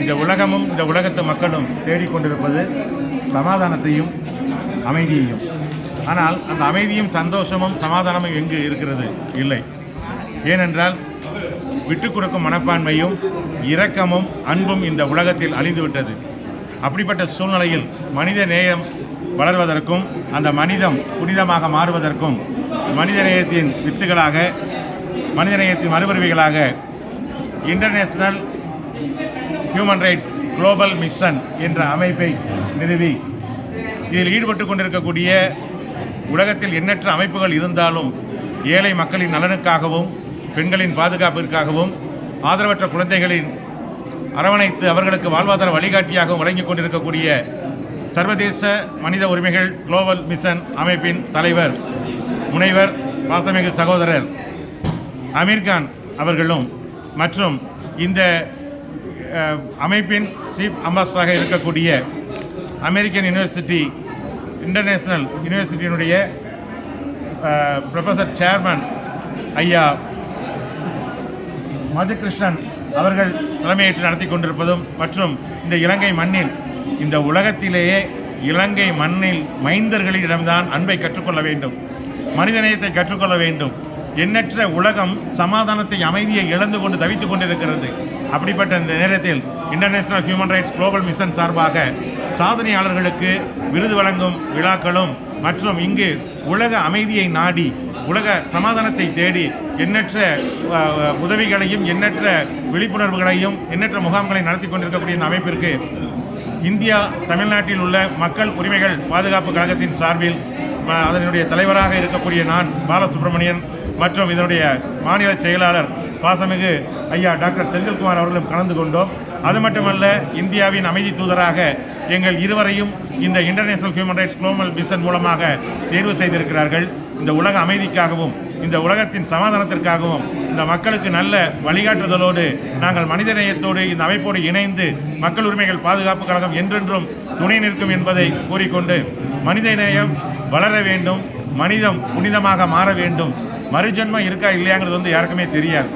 இந்த உலகமும் இந்த உலகத்து மக்களும் தேடிக்கொண்டிருப்பது சமாதானத்தையும் அமைதியையும். ஆனால் அந்த அமைதியும் சந்தோஷமும் சமாதானமும் எங்கு இருக்கிறது? இல்லை. ஏனென்றால் விட்டுக் கொடுக்கும் மனப்பான்மையும் இரக்கமும் அன்பும் இந்த உலகத்தில் அழிந்துவிட்டது. அப்படிப்பட்ட சூழ்நிலையில் மனித நேயம் வளர்வதற்கும் அந்த மனிதம் புனிதமாக மாறுவதற்கும் மனிதநேயத்தின் வித்துகளாக, மனிதநேயத்தின் மறுபிறவிகளாக international human rights global mission என்ற அமைப்பை நிறுவி இதில் ஈடுபட்டு கொண்டிருக்கக்கூடிய உலகத்தில் எண்ணற்ற அமைப்புகள் இருந்தாலும் ஏழை மக்களின் நலனுக்காகவும் பெண்களின் பாதுகாப்பிற்காகவும் ஆதரவற்ற குழந்தைகளின் அரவணைத்து அவர்களுக்கு வாழ்வாதார வழிகாட்டியாகவும் வழங்கிக் கொண்டிருக்கக்கூடிய சர்வதேச மனித உரிமைகள் குளோபல் மிஷன் அமைப்பின் தலைவர் முனைவர் பாசமிகு சகோதரர் அமீர்கான் அவர்களும் மற்றும் இந்த அமைப்பின் சீஃப் அம்பாசடராக இருக்கக்கூடிய அமெரிக்கன் யூனிவர்சிட்டி இன்டர்நேஷனல் யூனிவர்சிட்டியினுடைய ப்ரொஃபஸர் சேர்மன் ஐயா மதுகிருஷ்ணன் அவர்கள் தலைமையேற்று நடத்தி கொண்டிருப்பதும் மற்றும் இந்த இலங்கை மண்ணில், இந்த உலகத்திலேயே இலங்கை மண்ணில் மைந்தர்களிடம்தான் அன்பை கற்றுக்கொள்ள வேண்டும், மனிதநேயத்தை கற்றுக்கொள்ள வேண்டும். எண்ணற்ற உலகம் சமாதானத்தை, அமைதியை இழந்து கொண்டு தவித்துக் கொண்டிருக்கிறது. அப்படிப்பட்ட இந்த நேரத்தில் international human rights global mission சார்பாக சாதனையாளர்களுக்கு விருது வழங்கும் விழாக்களும் மற்றும் இங்கு உலக அமைதியை நாடி உலக சமாதானத்தை தேடி எண்ணற்ற உதவிகளையும் எண்ணற்ற விழிப்புணர்வுகளையும் எண்ணற்ற முகாம்களை நடத்தி கொண்டிருக்கக்கூடிய இந்த அமைப்பிற்கு இந்தியா தமிழ்நாட்டில் உள்ள மக்கள் உரிமைகள் பாதுகாப்பு கழகத்தின் சார்பில் அதனுடைய தலைவராக இருக்கக்கூடிய நான் பாலசுப்ரமணியன் மற்றும் இதனுடைய மாநில செயலாளர் பாசமிகு ஐயா டாக்டர் செந்தில்குமார் அவர்களும் கலந்து கொண்டோம். அது மட்டுமல்ல, இந்தியாவின் அமைதி தூதராக எங்கள் இருவரையும் இந்த international human rights global mission மூலமாக தேர்வு செய்திருக்கிறார்கள். இந்த உலக அமைதிக்காகவும் இந்த உலகத்தின் சமாதானத்திற்காகவும் இந்த மக்களுக்கு நல்ல வழிகாட்டுதலோடு நாங்கள் மனிதநேயத்தோடு இந்த அமைப்போடு இணைந்து மக்கள் உரிமைகள் பாதுகாப்பு கழகம் என்றென்றும் துணை நிற்கும் என்பதை கூறிக்கொண்டு, மனிதநேயம் வளர வேண்டும், மனிதம் புனிதமாக மாற வேண்டும். மறுஜென்மம் இருக்கா இல்லையாங்கிறது யாருக்குமே தெரியாது.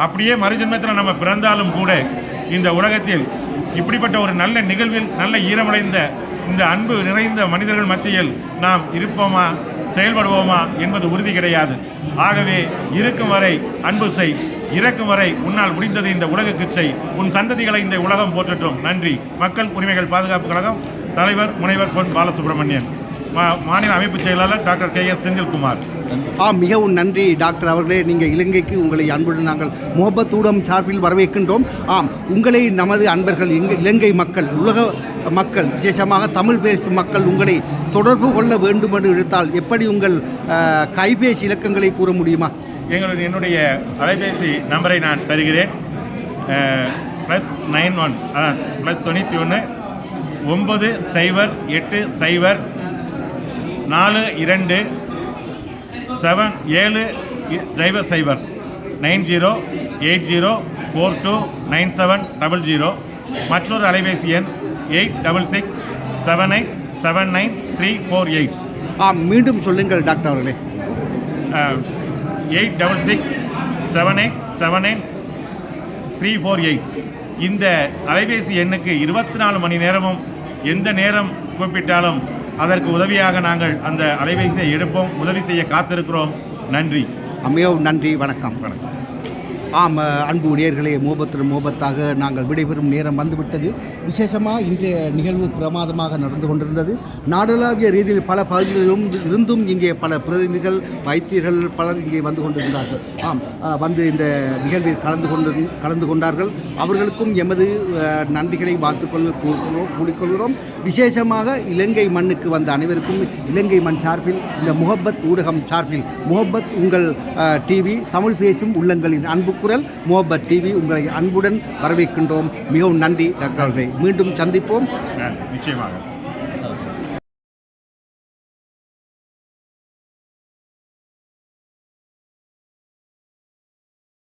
அப்படியே மறுஜென்மத்தில் நம்ம பிறந்தாலும் கூட இந்த உலகத்தில் இப்படிப்பட்ட ஒரு நல்ல நிகழ்வில் நல்ல ஈரமடைந்த இந்த அன்பு நிறைந்த மனிதர்கள் மத்தியில் நாம் இருப்போமா, செயல்படுவோமா என்பது உறுதி கிடையாது. ஆகவே இருக்கும் வரை அன்பு செய், இறக்கும் வரை உன்னால் முடிந்தது இந்த உலகுக்கு செய், உன் சந்ததிகளை இந்த உலகம் போற்றட்டும். நன்றி. மக்கள் உரிமைகள் பாதுகாப்பு கழகம் தலைவர் முனைவர் பொன் பாலசுப்ரமணியன், மாநில அமைப்பு செயலாளர் டாக்டர் KS செந்தில்குமார். மிகவும் நன்றி டாக்டர் அவர்களே. நீங்கள் இலங்கைக்கு உங்களை அன்புடன் நாங்கள் முகப்பத் ஊடகம் சார்பில் வரவேற்கின்றோம். உங்களை நமது அன்பர்கள் இலங்கை மக்கள், உலக மக்கள், விசேஷமாக தமிழ் பேசும் மக்கள் உங்களை தொடர்பு கொள்ள வேண்டும் என்று எடுத்தால் எப்படி உங்கள் கைபேசி இலக்கங்களை கூற முடியுமா? என்னுடைய அலைபேசி நம்பரை நான் தருகிறேன். +91 +91 908 042 770 9080429700. மற்றொரு அலைபேசி எண் 8667879348. மீண்டும் சொல்லுங்கள் டாக்டர் அவர்களே. 8667879348. இந்த அலைபேசி எண்ணுக்கு 24 மணி நேரமும் எந்த நேரம் கூப்பிட்டாலும் அதற்கு உதவியாக நாங்கள் அந்த அலைபேசியை எடுப்போம், உதவி செய்ய காத்திருக்கிறோம். நன்றி. மிகவும் நன்றி. வணக்கம். வணக்கம். அன்பு நேயர்களே, மோபத்தாக நாங்கள் விடைபெறும் நேரம் வந்துவிட்டது. விசேஷமாக இன்றைய நிகழ்வு பிரமாதமாக நடந்து கொண்டிருந்தது. நாடளாவிய ரீதியில் பல பகுதிகளிலும் இருந்தும் இங்கே பல பிரதிநிதிகள், வைத்தியர்கள் பலர் இங்கே வந்து கொண்டிருந்தார்கள். வந்து இந்த நிகழ்வில் கலந்து கொண்டார்கள். அவர்களுக்கும் எமது நன்றிகளை கூறிக்கொள்கிறோம். விசேஷமாக இலங்கை மண்ணுக்கு வந்த அனைவருக்கும் இலங்கை மண் சார்பில், இந்த முகப்பத் ஊடகம் சார்பில், முகப்பத் உங்கள் டிவி, தமிழ் பேசும் உள்ளங்களின் அன்பு குரல் முகப்பத் டிவி உங்களை அன்புடன் வரவேற்கின்றோம். மிகவும் நன்றி டாக்டர். மீண்டும் சந்திப்போம். நிச்சயமாக.